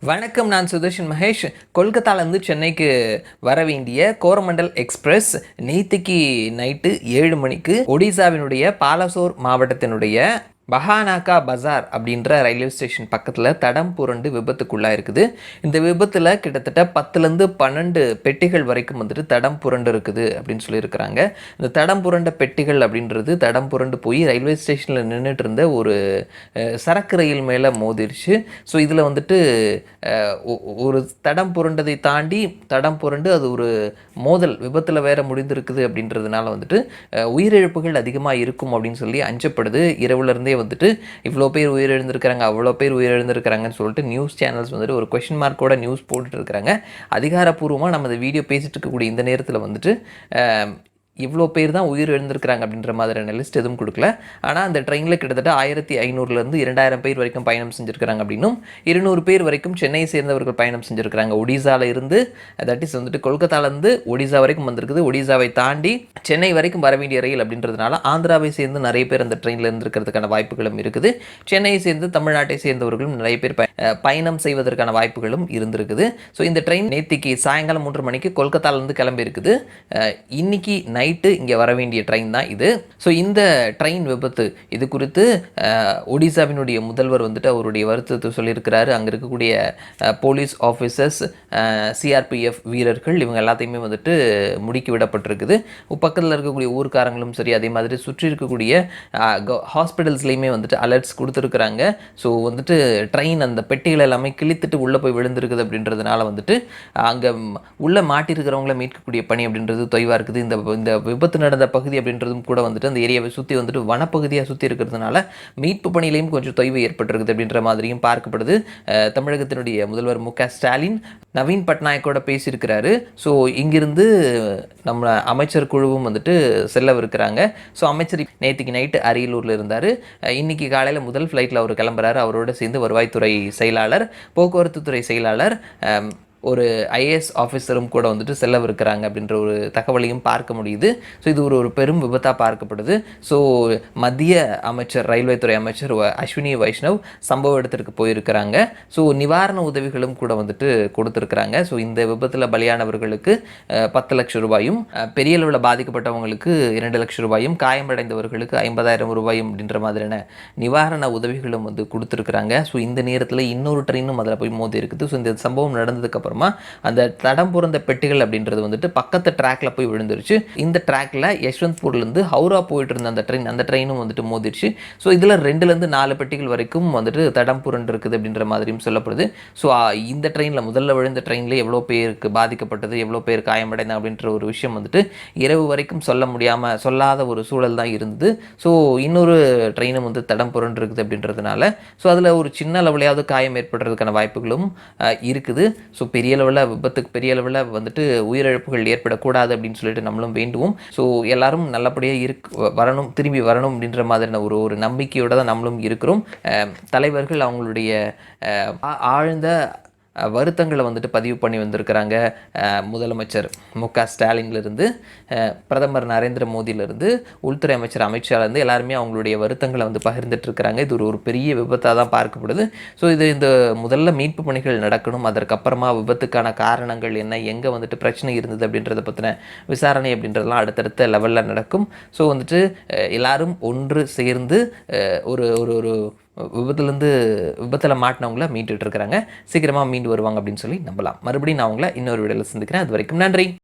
வணக்கம். நான் சுதர்ஷன் மகேஷ். கொல்கத்தாலேருந்து சென்னைக்கு வர வேண்டிய கோரமண்டல் எக்ஸ்பிரஸ் நேத்திக்கு நைட்டு 7 மணிக்கு ஒடிசாவினுடைய பாலசோர் மாவட்டத்தினுடைய பஹானாக்கா பஜார் அப்படின்ற ரயில்வே ஸ்டேஷன் பக்கத்தில் தடம் புரண்டு விபத்துக்குள்ளாக இருக்குது. இந்த விபத்தில் கிட்டத்தட்ட 10லேருந்து 12 பெட்டிகள் வரைக்கும் வந்துட்டு தடம் புரண்டு இருக்குது அப்படின்னு சொல்லியிருக்கிறாங்க. இந்த தடம் புரண்ட பெட்டிகள் அப்படின்றது தடம் புரண்டு போய் ரயில்வே ஸ்டேஷனில் நின்றுட்டு இருந்த ஒரு சரக்கு ரயில் மேலே மோதிருச்சு. ஸோ இதில் வந்துட்டு ஒரு தடம் புரண்டதை தாண்டி தடம் புரண்டு அது ஒரு மோதல் விபத்தில் வேற முடிந்திருக்குது அப்படின்றதுனால வந்துட்டு உயிரிழப்புகள் அதிகமாக இருக்கும் அப்படின்னு சொல்லி அஞ்சப்படுது. இரவுலேருந்தே வந்துட்டு இவ்வளோ பேர் உயிரிழந்திருக்கிறாங்க, அவ்வளோ பேர் உயிரிழந்திருக்கிறாங்கன்னு சொல்லிட்டு நியூஸ் சேனல்ஸ் வந்துட்டு ஒரு கொஷின் மார்க்கோட நியூஸ் போட்டுட்டு இருக்கிறாங்க. அதிகாரப்பூர்வமாக நம்ம இந்த வீடியோ பேசிட்டு இருக்கக்கூடிய இந்த நேரத்தில் வந்துட்டு இவ்வளோ பேர் தான் உயிர் எழுந்திருக்கிறாங்க அப்படின்ற மாதிரியான லிஸ்ட் எதுவும் கொடுக்கல. ஆனால் அந்த ட்ரெயினில் கிட்டத்தட்ட 1500லேருந்து 2000 பேர் வரைக்கும் பயணம் செஞ்சுருக்கிறாங்க அப்படின்னும் 200 பேர் வரைக்கும் சென்னையை சேர்ந்தவர்கள் பயணம் செஞ்சுருக்கிறாங்க. ஒடிசாவில் இருந்து தட் இஸ் வந்துட்டு கொல்கத்தாலேருந்து ஒடிசா வரைக்கும் வந்திருக்குது. ஒடிசாவை தாண்டி சென்னை வரைக்கும் வர வேண்டிய ரயில் அப்படின்றதுனால ஆந்திராவை சேர்ந்து நிறைய பேர் அந்த ட்ரெயினில் இருந்திருக்கிறதுக்கான வாய்ப்புகளும் இருக்குது. சென்னையை சேர்ந்து தமிழ்நாட்டை சேர்ந்தவர்களும் நிறைய பேர் பயணம் செய்வதற்கான வாய்ப்புகளும் இருந்திருக்குது. ஸோ இந்த ட்ரெயின் நேத்திக்கு சாயங்காலம் 3 மணிக்கு கொல்கத்தாலேருந்து கிளம்பி இருக்குது. இன்னைக்கு நைட்டு இங்கே வர வேண்டிய ட்ரெயின் தான் இது. ஸோ இந்த ட்ரெயின் விபத்து இது குறித்து ஒடிசாவினுடைய முதல்வர் வந்துட்டு அவருடைய வருத்தத்தை சொல்லியிருக்கிறாரு. அங்கே இருக்கக்கூடிய போலீஸ் ஆஃபீஸர்ஸ், சிஆர்பிஎஃப் வீரர்கள் இவங்க எல்லாத்தையுமே வந்துட்டு முடுக்கி விடப்பட்டிருக்குது. பக்கத்தில் இருக்கக்கூடிய ஊர்க்காரங்களும் சரி, அதே மாதிரி சுற்றி இருக்கக்கூடிய ஹாஸ்பிட்டல்ஸ்லேயுமே வந்துட்டு அலர்ட்ஸ் கொடுத்துருக்குறாங்க. ஸோ வந்துட்டு ட்ரெயின் அந்த பெட்டிகள் எல்லாமே கிழித்துட்டு உள்ளே போய் விழுந்திருக்குது அப்படின்றதுனால வந்துட்டு அங்கே உள்ளே மாட்டிருக்கிறவங்கள மீட்கக்கூடிய பணி அப்படின்றது தொய்வாக இருக்குது. இந்த விபத்து நடந்த பகுதி அப்படின்றதும் கூட வந்துட்டு அந்த ஏரியாவை சுற்றி வந்துட்டு வனப்பகுதியாக சுற்றி இருக்கிறதுனால மீட்பு பணியிலையும் கொஞ்சம் தொய்வு ஏற்பட்டிருக்குது அப்படின்ற மாதிரியும் பார்க்கப்படுது. தமிழகத்தினுடைய முதல்வர் மு.க.ஸ்டாலின் நவீன் பட்நாயக்கோட பேசியிருக்கிறாரு. ஸோ இங்கிருந்து நம்ம அமைச்சர் குழுவும் வந்துட்டு செல்லவிருக்கிறாங்க. ஸோ அமைச்சர் நேற்றுக்கு நைட்டு அரியலூரில் இருந்தார். இன்னைக்கு காலையில் முதல் ஃப்ளைட்டில் அவர் கிளம்புறாரு. அவரோட சேர்ந்து வருவாய்த்துறை செயலாளர், போக்குவரத்து துறை செயலாளர், ஒரு ஐஏஎஸ் ஆஃபீஸரும் கூட வந்துட்டு செல்லவிருக்கிறாங்க அப்படின்ற ஒரு தகவலையும் பார்க்க முடியுது. ஸோ இது ஒரு பெரும் விபத்தாக பார்க்கப்படுது. ஸோ மத்திய அமைச்சர், ரயில்வே துறை அமைச்சர் அஸ்வினி வைஷ்ணவ் சம்பவ இடத்திற்கு போயிருக்கிறாங்க. ஸோ நிவாரண உதவிகளும் கூட வந்துட்டு கொடுத்துருக்குறாங்க. ஸோ இந்த விபத்தில் பலியானவர்களுக்கு 10 லட்சம் ரூபாயும், பெரிய அளவில் பாதிக்கப்பட்டவங்களுக்கு 2 லட்சம் ரூபாயும், காயமடைந்தவர்களுக்கு 50,000 ரூபாயும் அப்படின்ற மாதிரியான நிவாரண உதவிகளும் வந்து கொடுத்துருக்குறாங்க. ஸோ இந்த நேரத்தில் இன்னொரு ட்ரெயினும் அதில் போய் மோதி இருக்குது. ஸோ இந்த சம்பவம் நடந்ததுக்கப்புறம் அந்த தடம் புரந்த பெட்டிகள் அப்படின்றது வந்துட்டு பக்கத்து ட்ராக்ல போய் விழுந்துருச்சு. இந்த ட்ராக்ல யஷ்வந்த்பூர்லேருந்து ஹவுரா போயிட்டு இருந்த அந்த ட்ரெயினும் வந்துட்டு மோதிருச்சு. ஸோ இதில் 2லேருந்து 4 பெட்டிகள் வரைக்கும் வந்துட்டு தடம் புரண்டு இருக்குது அப்படின்ற மாதிரியும் சொல்லப்படுது. ஸோ இந்த ட்ரெயினில் முதல்ல விழுந்த ட்ரெயினில் எவ்வளோ பேருக்கு பாதிக்கப்பட்டது, எவ்வளோ பேர் காயமடைந்தாங்க அப்படின்ற ஒரு விஷயம் வந்துட்டு இரவு வரைக்கும் சொல்லாத ஒரு சூழல் தான் இருந்தது. ஸோ இன்னொரு ட்ரெயினும் வந்து தடம் புரண்டு இருக்குது அப்படின்றதுனால ஸோ அதில் ஒரு சின்ன அளவுலையாவது காயம் ஏற்படுறதுக்கான வாய்ப்புகளும் இருக்குது. ஸோ பெரிய அளவில் வந்துட்டு உயிரிழப்புகள் ஏற்படக்கூடாது அப்படின்னு சொல்லிட்டு நம்மளும் வேண்டுவோம். ஸோ எல்லாரும் நல்லபடியாக திரும்பி வரணும் அப்படின்ற மாதிரியான ஒரு நம்பிக்கையோடு தான் நம்மளும் இருக்கிறோம். தலைவர்கள் அவங்களுடைய ஆழ்ந்த வருத்தங்களை வந்துட்டு பதிவு பண்ணி வந்திருக்கிறாங்க. முதலமைச்சர் மு.க.ஸ்டாலின்லேருந்து, பிரதமர் நரேந்திர மோடியிலேருந்து, உள்துறை அமைச்சர் அமித்ஷாலேருந்து எல்லாருமே அவங்களுடைய வருத்தங்களை வந்து பகிர்ந்துட்டு இருக்கிறாங்க. இது ஒரு பெரிய விபத்தாக தான் பார்க்கப்படுது. ஸோ இந்த முதல்ல மீட்பு பணிகள் நடக்கணும். அதற்கப்புறமா விபத்துக்கான காரணங்கள் என்ன, எங்கே வந்துட்டு பிரச்சனை இருந்தது அப்படின்றத பற்றின விசாரணை அப்படின்றதெல்லாம் அடுத்தடுத்த லெவலில் நடக்கும். ஸோ வந்துட்டு எல்லாரும் ஒன்று சேர்ந்து ஒரு விபத்தில் மாட்டினவங்கள மீட்டுட்டு இருக்கிறாங்க. சீக்கிரமாக மீண்டு வருவாங்க அப்படின்னு சொல்லி நம்பலாம். மறுபடியும் நான் அவங்கள இன்னொரு வீடியோவில் சந்திக்கிறேன். அது வரைக்கும் நன்றி.